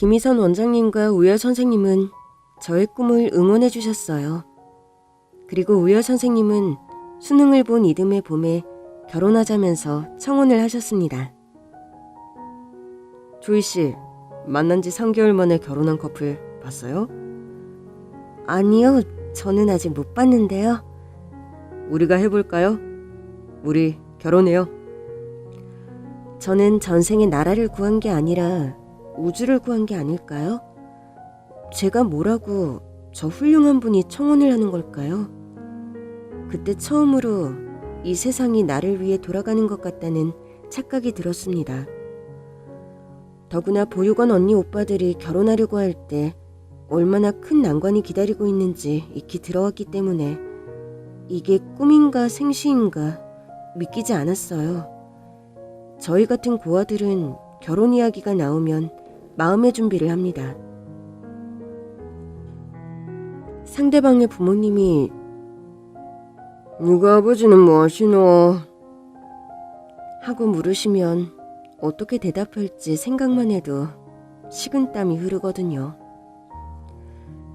김희선 원장님과 우열 선생님은 저의 꿈을 응원해 주셨어요. 그리고 우열 선생님은 수능을 본 이듬해 봄에 결혼하자면서 청혼을 하셨습니다. 조이 씨, 만난 지 3개월 만에 결혼한 커플 봤어요? 아니요, 저는 아직 못 봤는데요. 우리가 해볼까요? 우리 결혼해요. 저는 전생에 나라를 구한 게 아니라 우주를 구한 게 아닐까요? 제가 뭐라고 저 훌륭한 분이 청혼을 하는 걸까요? 그때 처음으로 이 세상이 나를 위해 돌아가는 것 같다는 착각이 들었습니다. 더구나 보육원 언니 오빠들이 결혼하려고 할 때 얼마나 큰 난관이 기다리고 있는지 익히 들어왔기 때문에 이게 꿈인가 생시인가 믿기지 않았어요. 저희 같은 고아들은 결혼 이야기가 나오면 마음의 준비를 합니다. 상대방의 부모님이 누구 아버지는 뭐 하시노? 하고 물으시면 어떻게 대답할지 생각만 해도 식은땀이 흐르거든요.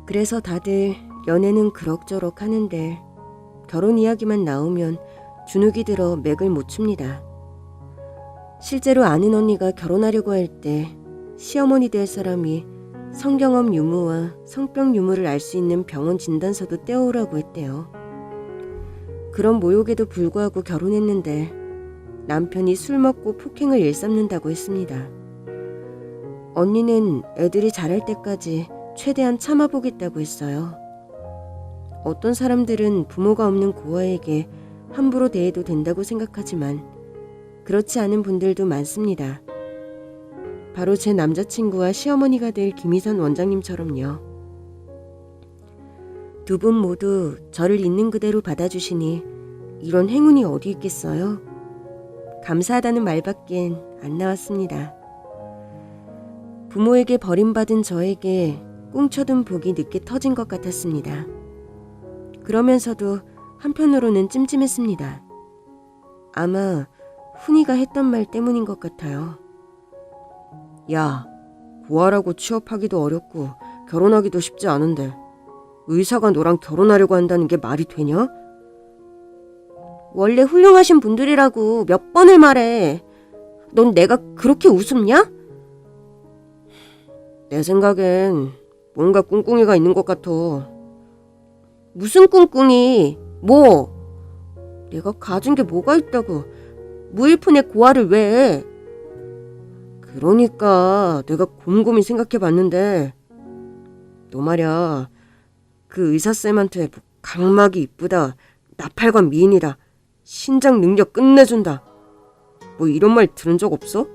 그래서 다들 연애는 그럭저럭 하는데 결혼 이야기만 나오면 주눅이 들어 맥을 못 춥니다. 실제로 아는 언니가 결혼하려고 할 때 시어머니 될 사람이 성경험 유무와 성병 유무를 알 수 있는 병원 진단서도 떼어오라고 했대요. 그런 모욕에도 불구하고 결혼했는데 남편이 술 먹고 폭행을 일삼는다고 했습니다. 언니는 애들이 자랄 때까지 최대한 참아보겠다고 했어요. 어떤 사람들은 부모가 없는 고아에게 함부로 대해도 된다고 생각하지만 그렇지 않은 분들도 많습니다. 바로 제 남자친구와 시어머니가 될 김희선 원장님처럼요. 두 분 모두 저를 있는 그대로 받아주시니 이런 행운이 어디 있겠어요? 감사하다는 말밖엔 안 나왔습니다. 부모에게 버림받은 저에게 꽁쳐둔 복이 늦게 터진 것 같았습니다. 그러면서도 한편으로는 찜찜했습니다. 아마 훈이가 했던 말 때문인 것 같아요. 야, 고아라고 취업하기도 어렵고 결혼하기도 쉽지 않은데 의사가 너랑 결혼하려고 한다는 게 말이 되냐? 원래 훌륭하신 분들이라고 몇 번을 말해. 넌 내가 그렇게 우습냐? 내 생각엔 뭔가 꿍꿍이가 있는 것 같아. 무슨 꿍꿍이? 뭐? 내가 가진 게 뭐가 있다고 무일푼의 고아를 왜 해? 그러니까 내가 곰곰이 생각해봤는데 너 말야 그 의사쌤한테 각막이 이쁘다, 나팔관 미인이다, 신장 능력 끝내준다 뭐 이런 말 들은 적 없어?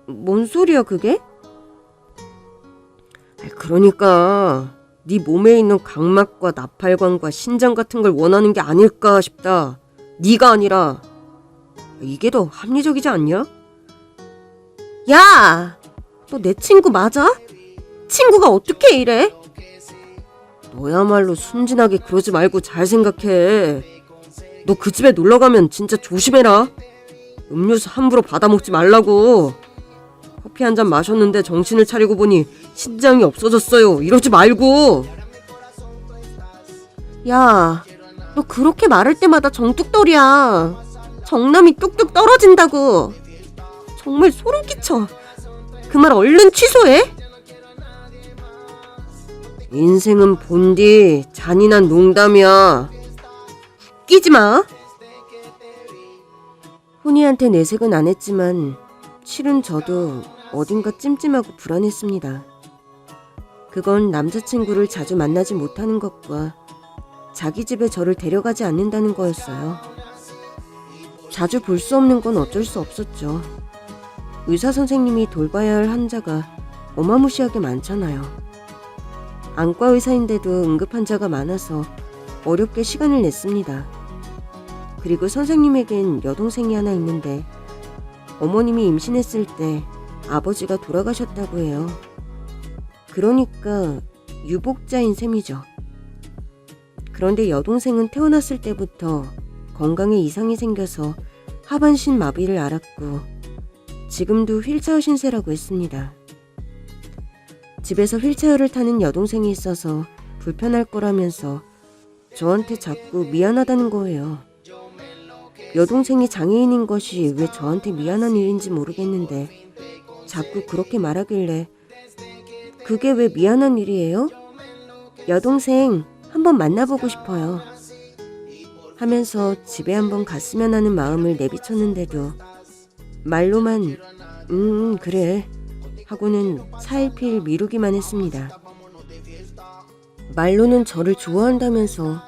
뭔 소리야 그게? 그러니까 네 몸에 있는 각막과 나팔관과 신장 같은 걸 원하는 게 아닐까 싶다. 네가 아니라. 이게 더 합리적이지 않냐? 야! 너 내 친구 맞아? 친구가 어떻게 이래? 너야말로 순진하게 그러지 말고 잘 생각해. 너 그 집에 놀러가면 진짜 조심해라. 음료수 함부로 받아먹지 말라고. 커피 한 잔 마셨는데 정신을 차리고 보니 신장이 없어졌어요. 이러지 말고. 야, 너 그렇게 말할 때마다 정뚝떨이야. 정남이 뚝뚝 떨어진다고. 정말 소름 끼쳐. 그 말 얼른 취소해. 인생은 본디 잔인한 농담이야. 웃기지 마. 훈이한테 내색은 안 했지만 실은 저도 어딘가 찜찜하고 불안했습니다. 그건 남자친구를 자주 만나지 못하는 것과 자기 집에 저를 데려가지 않는다는 거였어요. 자주 볼 수 없는 건 어쩔 수 없었죠. 의사 선생님이 돌봐야 할 환자가 어마무시하게 많잖아요. 안과 의사인데도 응급 환자가 많아서 어렵게 시간을 냈습니다. 그리고 선생님에겐 여동생이 하나 있는데 어머님이 임신했을 때 아버지가 돌아가셨다고 해요. 그러니까 유복자인 셈이죠. 그런데 여동생은 태어났을 때부터 건강에 이상이 생겨서 하반신 마비를 앓았고 지금도 휠체어 신세라고 했습니다. 집에서 휠체어를 타는 여동생이 있어서 불편할 거라면서 저한테 자꾸 미안하다는 거예요. 여동생이 장애인인 것이 왜 저한테 미안한 일인지 모르겠는데 자꾸 그렇게 말하길래 그게 왜 미안한 일이에요? 여동생 한번 만나보고 싶어요. 하면서 집에 한번 갔으면 하는 마음을 내비쳤는데도 말로만 그래 하고는 차일피일 미루기만 했습니다. 말로는 저를 좋아한다면서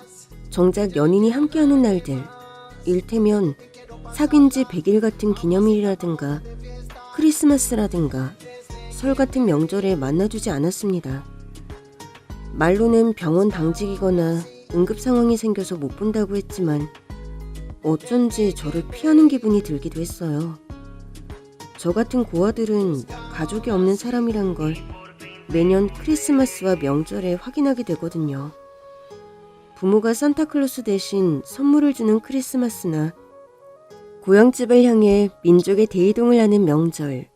정작 연인이 함께하는 날들, 일테면 사귄 지 100일 같은 기념일이라든가 크리스마스라든가 설 같은 명절에 만나주지 않았습니다. 말로는 병원 당직이거나 응급 상황이 생겨서 못 본다고 했지만 어쩐지 저를 피하는 기분이 들기도 했어요. 저 같은 고아들은 가족이 없는 사람이란 걸 매년 크리스마스와 명절에 확인하게 되거든요. 부모가 산타클로스 대신 선물을 주는 크리스마스나 고향집을 향해 민족의 대이동을 하는 명절,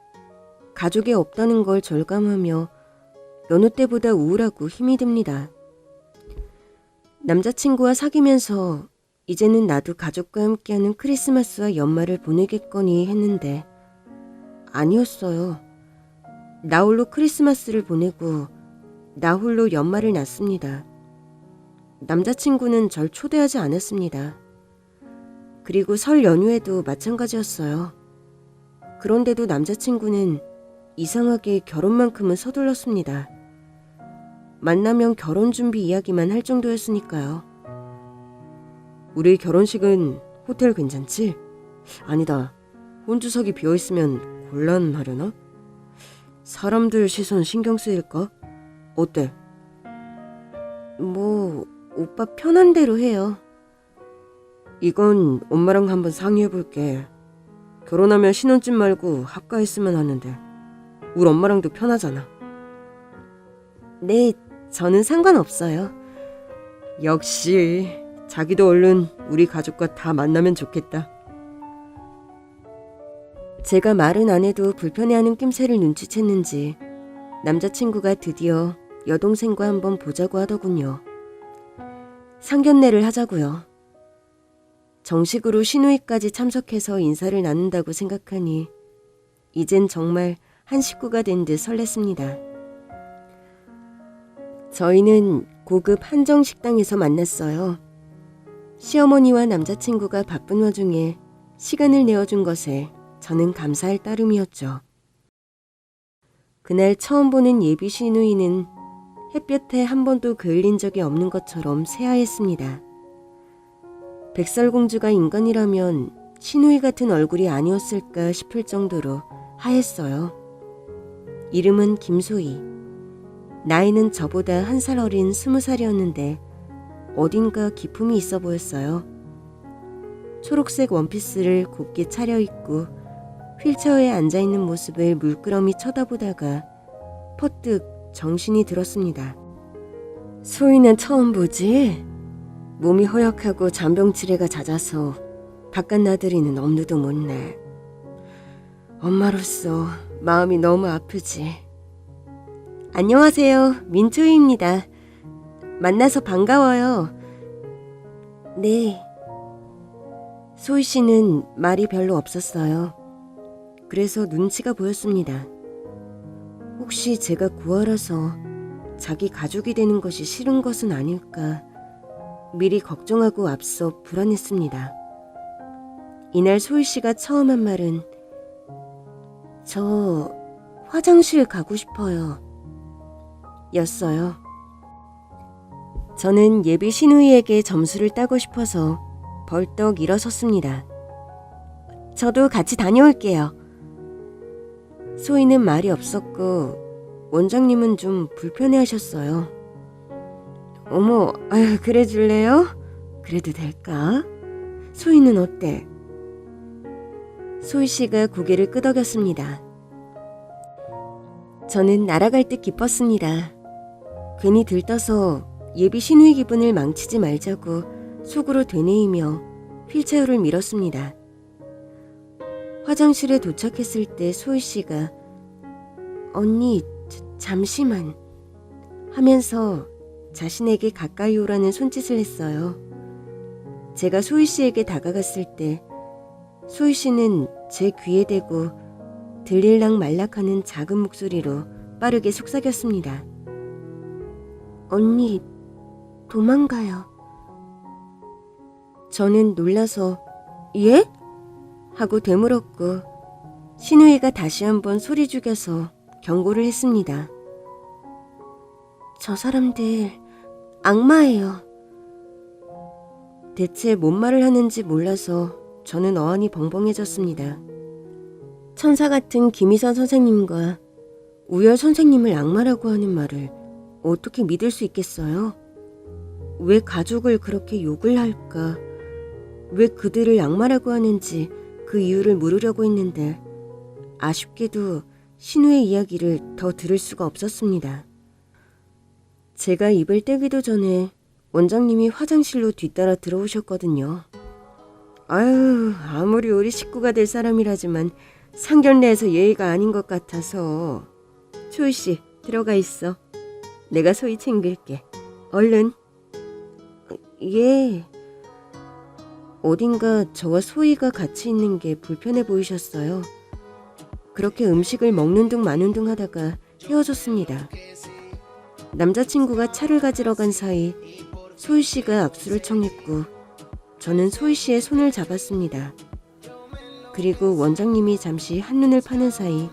가족이 없다는 걸 절감하며 여느 때보다 우울하고 힘이 듭니다. 남자친구와 사귀면서 이제는 나도 가족과 함께하는 크리스마스와 연말을 보내겠거니 했는데 아니었어요. 나 홀로 크리스마스를 보내고 나 홀로 연말을 났습니다. 남자친구는 절 초대하지 않았습니다. 그리고 설 연휴에도 마찬가지였어요. 그런데도 남자친구는 이상하게 결혼만큼은 서둘렀습니다. 만나면 결혼 준비 이야기만 할 정도였으니까요. 우리 결혼식은 호텔 괜찮지? 아니다. 혼주석이 비어있으면 곤란하려나? 사람들 시선 신경 쓰일까? 어때? 뭐 오빠 편한 대로 해요. 이건 엄마랑 한번 상의해볼게. 결혼하면 신혼집 말고 합가했으면 하는데 우리 엄마랑도 편하잖아. 네, 저는 상관없어요. 역시 자기도 얼른 우리 가족과 다 만나면 좋겠다. 제가 말은 안 해도 불편해하는 낌새를 눈치챘는지 남자친구가 드디어 여동생과 한번 보자고 하더군요. 상견례를 하자고요. 정식으로 시누이까지 참석해서 인사를 나눈다고 생각하니 이젠 정말 한 식구가 된 듯 설렜습니다. 저희는 고급 한정 식당에서 만났어요. 시어머니와 남자친구가 바쁜 와중에 시간을 내어준 것에 저는 감사할 따름이었죠. 그날 처음 보는 예비 시누이는 햇볕에 한 번도 그을린 적이 없는 것처럼 새하였습니다. 백설공주가 인간이라면 시누이 같은 얼굴이 아니었을까 싶을 정도로 하였어요. 이름은 김소희. 나이는 저보다 1살 어린 20살이었는데 어딘가 기품이 있어 보였어요. 초록색 원피스를 곱게 차려입고 휠체어에 앉아있는 모습을 물끄러미 쳐다보다가 퍼뜩 정신이 들었습니다. 소희는 처음 보지? 몸이 허약하고 잔병치레가 잦아서 바깥 나들이는 엄두도 못 내. 엄마로서 마음이 너무 아프지. 안녕하세요. 민초희입니다. 만나서 반가워요. 네. 소희 씨는 말이 별로 없었어요. 그래서 눈치가 보였습니다. 혹시 제가 고아라서 자기 가족이 되는 것이 싫은 것은 아닐까 미리 걱정하고 앞서 불안했습니다. 이날 소희 씨가 처음 한 말은 저 화장실 가고 싶어요 였어요. 저는 예비 시누이에게 점수를 따고 싶어서 벌떡 일어섰습니다. 저도 같이 다녀올게요. 소희는 말이 없었고 원장님은 좀 불편해하셨어요. 어머, 아유, 그래 줄래요? 그래도 될까? 소희는 어때? 소희 씨가 고개를 끄덕였습니다. 저는 날아갈 듯 기뻤습니다. 괜히 들떠서 예비 시누이 기분을 망치지 말자고 속으로 되뇌이며 휠체어를 밀었습니다. 화장실에 도착했을 때 소희 씨가 언니 잠시만 하면서 자신에게 가까이 오라는 손짓을 했어요. 제가 소희 씨에게 다가갔을 때 소희 씨는 제 귀에 대고 들릴락 말락하는 작은 목소리로 빠르게 속삭였습니다. 언니, 도망가요. 저는 놀라서 예? 하고 되물었고 신우이가 다시 한번 소리 죽여서 경고를 했습니다. 저 사람들 악마예요. 대체 뭔 말을 하는지 몰라서 저는 어안이 벙벙해졌습니다. 천사 같은 김희선 선생님과 우열 선생님을 악마라고 하는 말을 어떻게 믿을 수 있겠어요? 왜 가족을 그렇게 욕을 할까? 왜 그들을 악마라고 하는지 그 이유를 물으려고 했는데 아쉽게도 신우의 이야기를 더 들을 수가 없었습니다. 제가 입을 떼기도 전에 원장님이 화장실로 뒤따라 들어오셨거든요. 아유, 아무리 우리 식구가 될 사람이라지만 상견례에서 예의가 아닌 것 같아서. 초희 씨, 들어가 있어. 내가 소희 챙길게. 얼른. 예. 어딘가 저와 소희가 같이 있는 게 불편해 보이셨어요. 그렇게 음식을 먹는 둥 마는 둥 하다가 헤어졌습니다. 남자친구가 차를 가지러 간 사이 소희 씨가 악수를 청했고 저는 소희 씨의 손을 잡았습니다. 그리고 원장님이 잠시 한눈을 파는 사이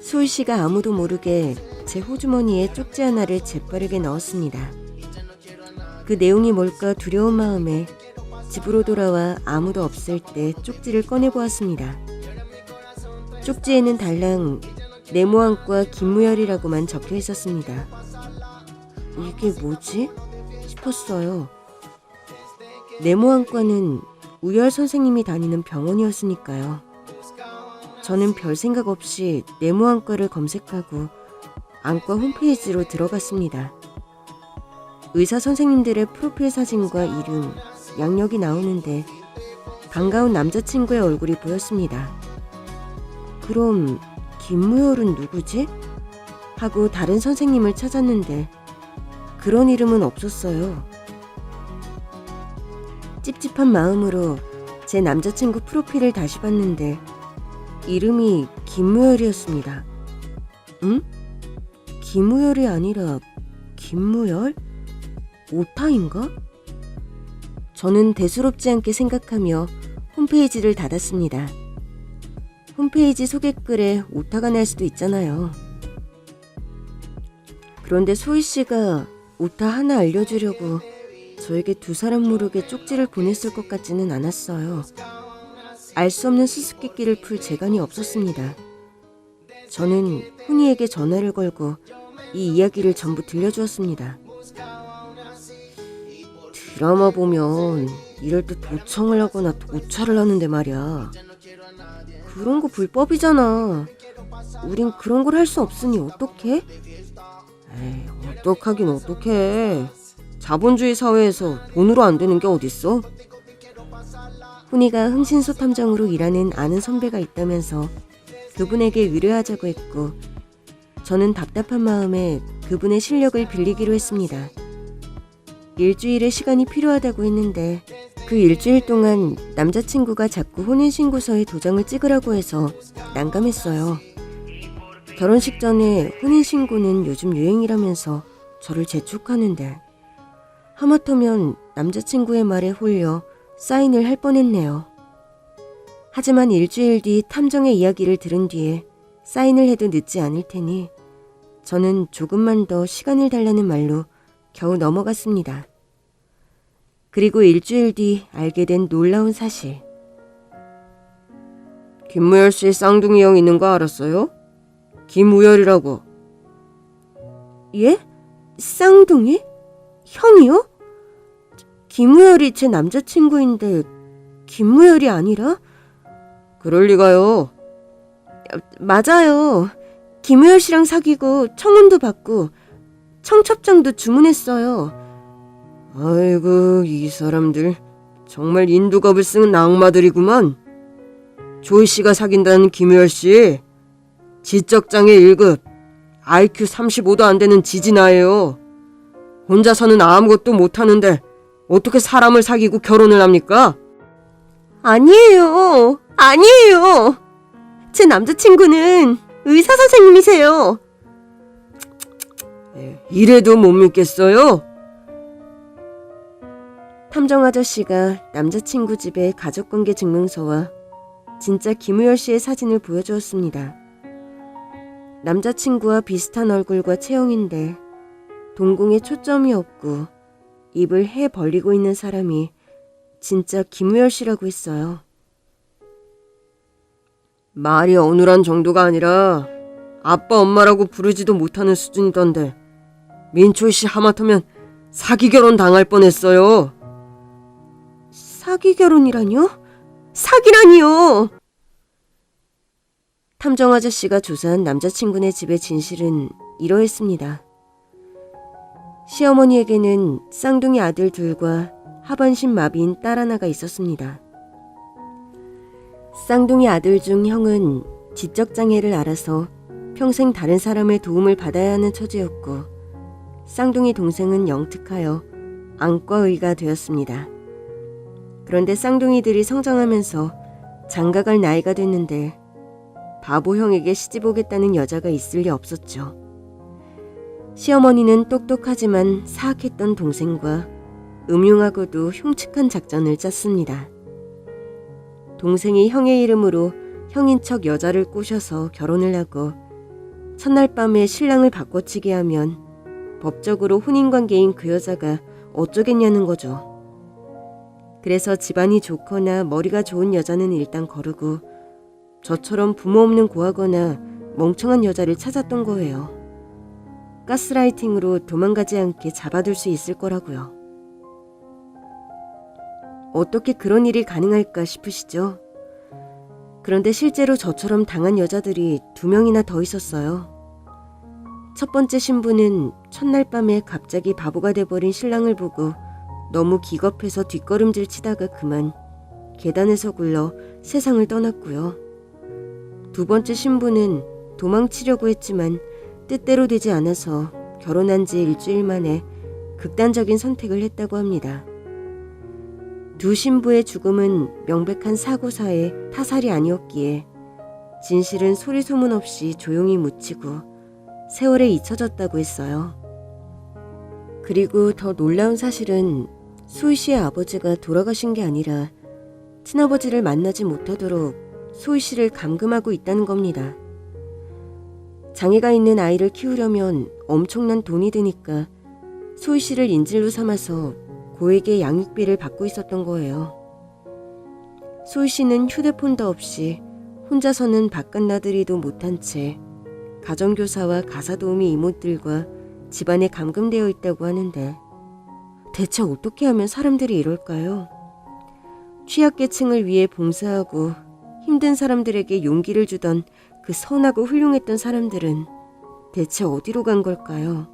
소희 씨가 아무도 모르게 제 호주머니에 쪽지 하나를 재빠르게 넣었습니다. 그 내용이 뭘까 두려운 마음에 집으로 돌아와 아무도 없을 때 쪽지를 꺼내보았습니다. 쪽지에는 달랑 네모안과 김무열이라고만 적혀 있었습니다. 이게 뭐지? 싶었어요. 네모안과는 우열 선생님이 다니는 병원이었으니까요. 저는 별 생각 없이 네모안과를 검색하고 안과 홈페이지로 들어갔습니다. 의사 선생님들의 프로필 사진과 이름, 양력이 나오는데 반가운 남자친구의 얼굴이 보였습니다. 그럼 김무열은 누구지? 하고 다른 선생님을 찾았는데 그런 이름은 없었어요. 찝찝한 마음으로 제 남자친구 프로필을 다시 봤는데 이름이 김무열이었습니다. 응? 김무열이 아니라 김무열? 오타인가? 저는 대수롭지 않게 생각하며 홈페이지를 닫았습니다. 홈페이지 소개글에 오타가 날 수도 있잖아요. 그런데 소희 씨가 오타 하나 알려주려고 저에게 두 사람 모르게 쪽지를 보냈을 것 같지는 않았어요. 알 수 없는 수수께끼를 풀 재간이 없었습니다. 저는 훈이에게 전화를 걸고 이 이야기를 전부 들려주었습니다. 드라마 보면 이럴 때 도청을 하거나 도찰을 하는데 말이야. 그런 거 불법이잖아. 우린 그런 걸 할 수 없으니 어떡해? 에이, 어떡하긴 어떡해. 자본주의 사회에서 돈으로 안 되는 게 어딨어? 훈이가 흥신소탐정으로 일하는 아는 선배가 있다면서 그분에게 의뢰하자고 했고 저는 답답한 마음에 그분의 실력을 빌리기로 했습니다. 일주일의 시간이 필요하다고 했는데 그 일주일 동안 남자친구가 자꾸 혼인신고서에 도장을 찍으라고 해서 난감했어요. 결혼식 전에 혼인신고는 요즘 유행이라면서 저를 재촉하는데 하마터면 남자친구의 말에 홀려 사인을 할 뻔했네요. 하지만 일주일 뒤 탐정의 이야기를 들은 뒤에 사인을 해도 늦지 않을 테니 저는 조금만 더 시간을 달라는 말로 겨우 넘어갔습니다. 그리고 일주일 뒤 알게 된 놀라운 사실. 김무열 씨 쌍둥이 형 있는 거 알았어요? 김우열이라고. 예? 쌍둥이? 형이요? 김우열이 제 남자친구인데 김무열이 아니라? 그럴 리가요. 맞아요. 김우열 씨랑 사귀고 청혼도 받고 청첩장도 주문했어요. 아이고, 이 사람들 정말 인두겁을 쓰는 악마들이구만. 조이 씨가 사귄다는 김우열 씨 지적장애 1급 IQ 35도 안 되는 지지나예요. 혼자서는 아무것도 못하는데 어떻게 사람을 사귀고 결혼을 합니까? 아니에요. 아니에요. 제 남자친구는 의사 선생님이세요. 이래도 못 믿겠어요? 탐정 아저씨가 남자친구 집의 가족관계 증명서와 진짜 김우열 씨의 사진을 보여주었습니다. 남자친구와 비슷한 얼굴과 체형인데 동공에 초점이 없고 입을 해 벌리고 있는 사람이 진짜 김우열 씨라고 했어요. 말이 어눌한 정도가 아니라 아빠 엄마라고 부르지도 못하는 수준이던데 민철 씨 하마터면 사기 결혼 당할 뻔했어요. 사기 결혼이라뇨? 사기라니요. 탐정 아저씨가 조사한 남자친구네 집의 진실은 이러했습니다. 시어머니에게는 쌍둥이 아들 둘과 하반신 마비인 딸 하나가 있었습니다. 쌍둥이 아들 중 형은 지적장애를 앓아서 평생 다른 사람의 도움을 받아야 하는 처지였고 쌍둥이 동생은 영특하여 안과의가 되었습니다. 그런데 쌍둥이들이 성장하면서 장가갈 나이가 됐는데 바보 형에게 시집오겠다는 여자가 있을 리 없었죠. 시어머니는 똑똑하지만 사악했던 동생과 음흉하고도 흉측한 작전을 짰습니다. 동생이 형의 이름으로 형인 척 여자를 꼬셔서 결혼을 하고 첫날 밤에 신랑을 바꿔치기 하면 법적으로 혼인관계인 그 여자가 어쩌겠냐는 거죠. 그래서 집안이 좋거나 머리가 좋은 여자는 일단 거르고 저처럼 부모 없는 고하거나 멍청한 여자를 찾았던 거예요. 가스라이팅으로 도망가지 않게 잡아둘 수 있을 거라고요. 어떻게 그런 일이 가능할까 싶으시죠? 그런데 실제로 저처럼 당한 여자들이 2명이나 더 있었어요. 첫 번째 신부는 첫날 밤에 갑자기 바보가 돼버린 신랑을 보고 너무 기겁해서 뒷걸음질 치다가 그만 계단에서 굴러 세상을 떠났고요. 두 번째 신부는 도망치려고 했지만 뜻대로 되지 않아서 결혼한 지 일주일 만에 극단적인 선택을 했다고 합니다. 두 신부의 죽음은 명백한 사고사에 타살이 아니었기에 진실은 소리 소문 없이 조용히 묻히고 세월에 잊혀졌다고 했어요. 그리고 더 놀라운 사실은 소희 씨의 아버지가 돌아가신 게 아니라 친아버지를 만나지 못하도록 소희 씨를 감금하고 있다는 겁니다. 장애가 있는 아이를 키우려면 엄청난 돈이 드니까 소희 씨를 인질로 삼아서 고액의 양육비를 받고 있었던 거예요. 소희 씨는 휴대폰도 없이 혼자서는 바깥 나들이도 못한 채 가정교사와 가사도우미 이모들과 집안에 감금되어 있다고 하는데 대체 어떻게 하면 사람들이 이럴까요? 취약계층을 위해 봉사하고 힘든 사람들에게 용기를 주던 그 선하고 훌륭했던 사람들은 대체 어디로 간 걸까요?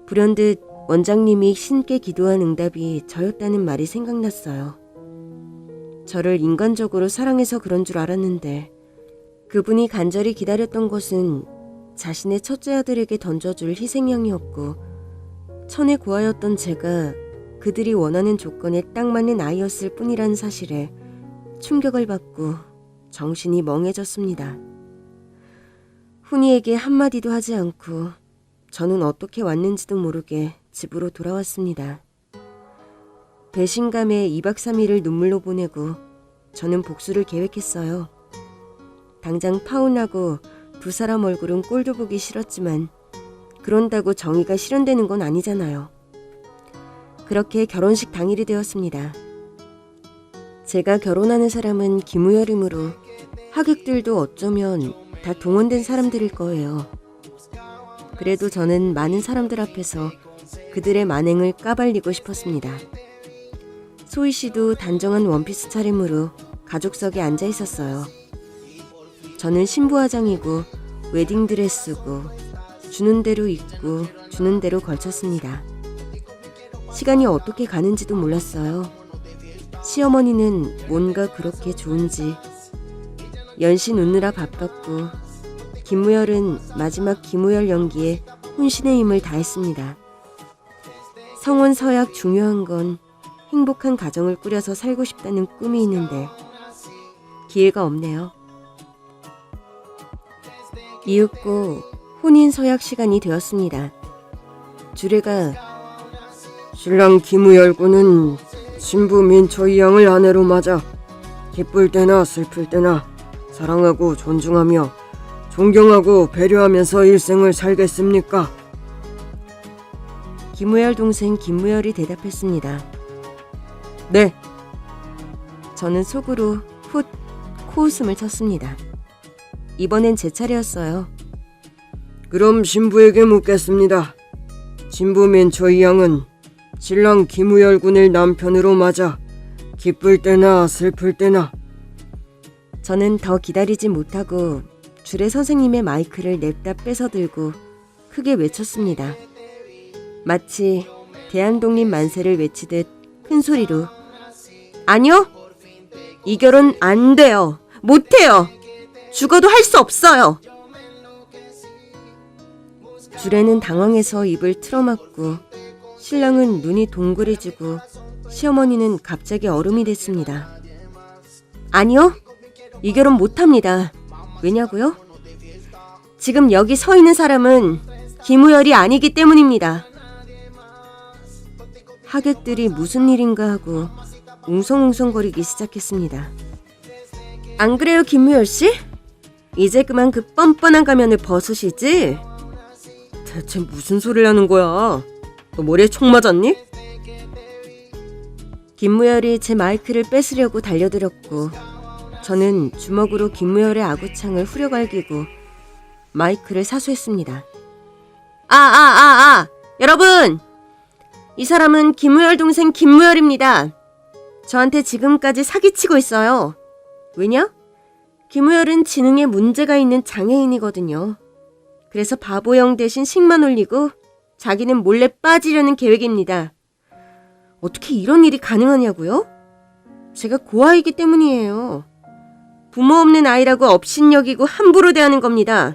불현듯 원장님이 신께 기도한 응답이 저였다는 말이 생각났어요. 저를 인간적으로 사랑해서 그런 줄 알았는데 그분이 간절히 기다렸던 것은 자신의 첫째 아들에게 던져줄 희생양이었고 천에 고하였던 제가 그들이 원하는 조건에 딱 맞는 아이였을 뿐이라는 사실에 충격을 받고 정신이 멍해졌습니다. 훈이에게 한마디도 하지 않고 저는 어떻게 왔는지도 모르게 집으로 돌아왔습니다. 배신감에 2박 3일을 눈물로 보내고 저는 복수를 계획했어요. 당장 파혼하고 두 사람 얼굴은 꼴도 보기 싫었지만 그런다고 정의가 실현되는 건 아니잖아요. 그렇게 결혼식 당일이 되었습니다. 제가 결혼하는 사람은 김우열이므로 하객들도 어쩌면 다 동원된 사람들일 거예요. 그래도 저는 많은 사람들 앞에서 그들의 만행을 까발리고 싶었습니다. 소희 씨도 단정한 원피스 차림으로 가족석에 앉아 있었어요. 저는 신부화장이고 웨딩드레스고 주는 대로 입고 주는 대로 걸쳤습니다. 시간이 어떻게 가는지도 몰랐어요. 시어머니는 뭔가 그렇게 좋은지 연신 웃느라 바빴고 김무열은 마지막 김무열 연기에 혼신의 힘을 다했습니다. 성원 서약 중요한 건 행복한 가정을 꾸려서 살고 싶다는 꿈이 있는데 기회가 없네요. 이윽고 혼인 서약 시간이 되었습니다. 주례가 신랑 김우열 군은 신부 민초이 양을 아내로 맞아 기쁠 때나 슬플 때나 사랑하고 존중하며 존경하고 배려하면서 일생을 살겠습니까? 김무열 동생 김무열이 대답했습니다. 네. 저는 속으로 훗 코웃음을 쳤습니다. 이번엔 제 차례였어요. 그럼 신부에게 묻겠습니다. 신부 민초이 양은 신랑 김우열 군을 남편으로 맞아 기쁠 때나 슬플 때나. 저는 더 기다리지 못하고 주례 선생님의 마이크를 냅다 뺏어 들고 크게 외쳤습니다. 마치 대한독립 만세를 외치듯 큰 소리로 아니요! 이 결혼 안 돼요! 못해요! 죽어도 할 수 없어요! 주례는 당황해서 입을 틀어막고 신랑은 눈이 동그래지고 시어머니는 갑자기 얼음이 됐습니다. 아니요! 이 결혼 못합니다. 왜냐고요? 지금 여기 서 있는 사람은 김우열이 아니기 때문입니다. 하객들이 무슨 일인가 하고 웅성웅성거리기 시작했습니다. 안 그래요, 김무열 씨? 이제 그만 그 뻔뻔한 가면을 벗으시지? 대체 무슨 소리를 하는 거야? 너 머리에 총 맞았니? 김무열이 제 마이크를 뺏으려고 달려들었고 저는 주먹으로 김무열의 아구창을 후려갈기고 마이크를 사수했습니다. 여러분! 이 사람은 김무열 동생 김무열입니다. 저한테 지금까지 사기치고 있어요. 왜냐? 김무열은 지능에 문제가 있는 장애인이거든요. 그래서 바보형 대신 식만 올리고 자기는 몰래 빠지려는 계획입니다. 어떻게 이런 일이 가능하냐고요? 제가 고아이기 때문이에요. 부모 없는 아이라고 업신여기고 함부로 대하는 겁니다.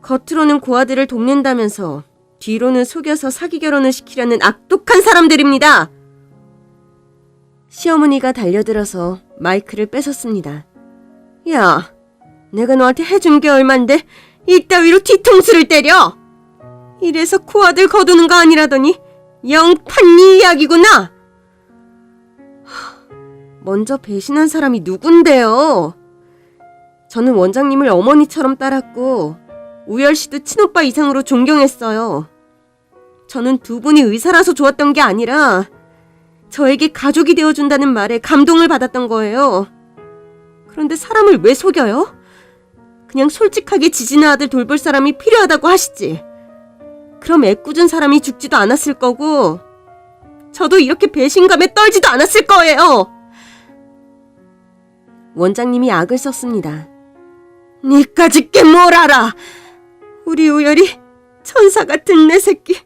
겉으로는 고아들을 돕는다면서 뒤로는 속여서 사기 결혼을 시키려는 악독한 사람들입니다. 시어머니가 달려들어서 마이크를 뺏었습니다. 야, 내가 너한테 해준 게 얼만데 이따위로 뒤통수를 때려? 이래서 고아들 거두는 거 아니라더니 영판니 이야기구나. 먼저 배신한 사람이 누군데요? 저는 원장님을 어머니처럼 따랐고 우열 씨도 친오빠 이상으로 존경했어요. 저는 두 분이 의사라서 좋았던 게 아니라 저에게 가족이 되어준다는 말에 감동을 받았던 거예요. 그런데 사람을 왜 속여요? 그냥 솔직하게 지진아 아들 돌볼 사람이 필요하다고 하시지. 그럼 애꿎은 사람이 죽지도 않았을 거고 저도 이렇게 배신감에 떨지도 않았을 거예요. 원장님이 악을 썼습니다. 니까짓 게 뭘 알아? 우리 우열이 천사 같은 내 새끼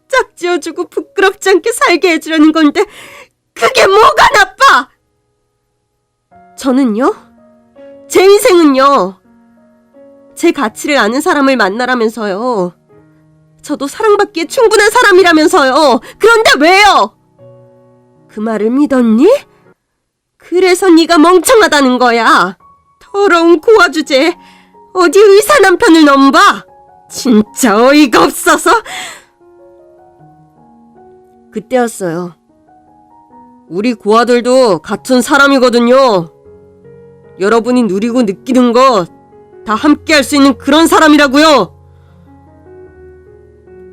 짝지어주고 부끄럽지 않게 살게 해주려는 건데 그게 뭐가 나빠? 저는요? 제 인생은요? 제 가치를 아는 사람을 만나라면서요. 저도 사랑받기에 충분한 사람이라면서요. 그런데 왜요? 그 말을 믿었니? 그래서 네가 멍청하다는 거야. 더러운 고아 주제에 어디 의사 남편을 넘봐? 진짜 어이가 없어서. 그때였어요. 우리 고아들도 같은 사람이거든요. 여러분이 누리고 느끼는 거 다 함께 할 수 있는 그런 사람이라고요.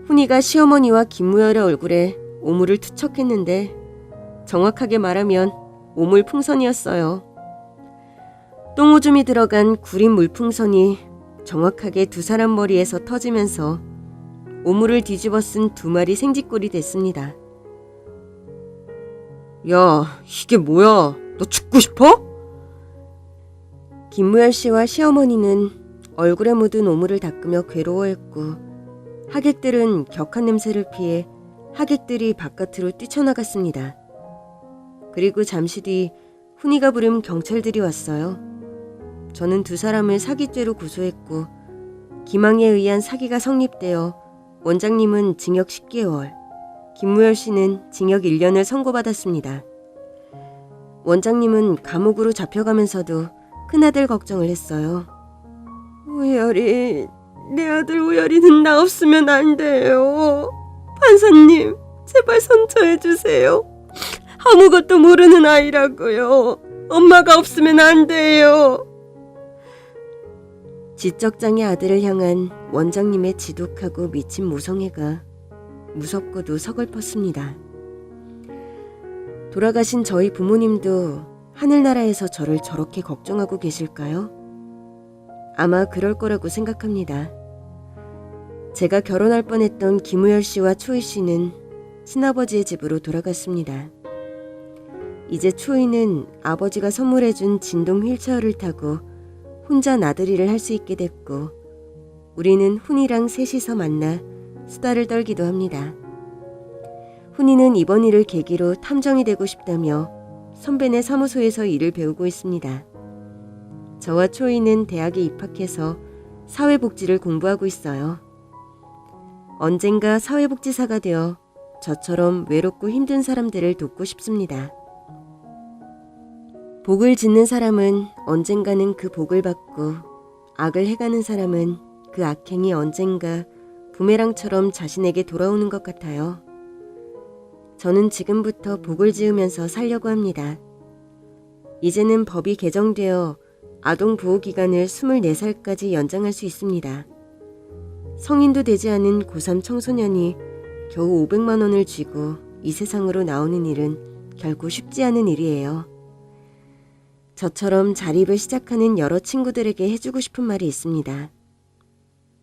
훈이가 시어머니와 김무열의 얼굴에 오물을 투척했는데 정확하게 말하면 오물 풍선이었어요. 똥오줌이 들어간 구린 물풍선이 정확하게 두 사람 머리에서 터지면서 오물을 뒤집어 쓴 두 마리 생쥐꼴이 됐습니다. 야, 이게 뭐야? 너 죽고 싶어? 김무열 씨와 시어머니는 얼굴에 묻은 오물을 닦으며 괴로워했고 하객들은 격한 냄새를 피해 하객들이 바깥으로 뛰쳐나갔습니다. 그리고 잠시 뒤 훈이가 부른 경찰들이 왔어요. 저는 두 사람을 사기죄로 고소했고 기망에 의한 사기가 성립되어 원장님은 징역 10개월, 김무열 씨는 징역 1년을 선고받았습니다. 원장님은 감옥으로 잡혀가면서도 큰아들 걱정을 했어요. 우열이, 내 아들 우열이는 나 없으면 안 돼요. 판사님, 제발 선처해 주세요. 아무것도 모르는 아이라고요. 엄마가 없으면 안 돼요. 지적장애 아들을 향한 원장님의 지독하고 미친 모성애가 무섭고도 서글펐습니다. 돌아가신 저희 부모님도 하늘나라에서 저를 저렇게 걱정하고 계실까요? 아마 그럴 거라고 생각합니다. 제가 결혼할 뻔했던 김우열 씨와 초희 씨는 친아버지의 집으로 돌아갔습니다. 이제 초희는 아버지가 선물해준 진동 휠체어를 타고 혼자 나들이를 할 수 있게 됐고, 우리는 훈이랑 셋이서 만나 수다를 떨기도 합니다. 훈이는 이번 일을 계기로 탐정이 되고 싶다며 선배네 사무소에서 일을 배우고 있습니다. 저와 초이는 대학에 입학해서 사회복지를 공부하고 있어요. 언젠가 사회복지사가 되어 저처럼 외롭고 힘든 사람들을 돕고 싶습니다. 복을 짓는 사람은 언젠가는 그 복을 받고, 악을 해가는 사람은 그 악행이 언젠가 부메랑처럼 자신에게 돌아오는 것 같아요. 저는 지금부터 복을 지으면서 살려고 합니다. 이제는 법이 개정되어 아동보호기간을 24살까지 연장할 수 있습니다. 성인도 되지 않은 고3 청소년이 겨우 500만 원을 쥐고 이 세상으로 나오는 일은 결코 쉽지 않은 일이에요. 저처럼 자립을 시작하는 여러 친구들에게 해주고 싶은 말이 있습니다.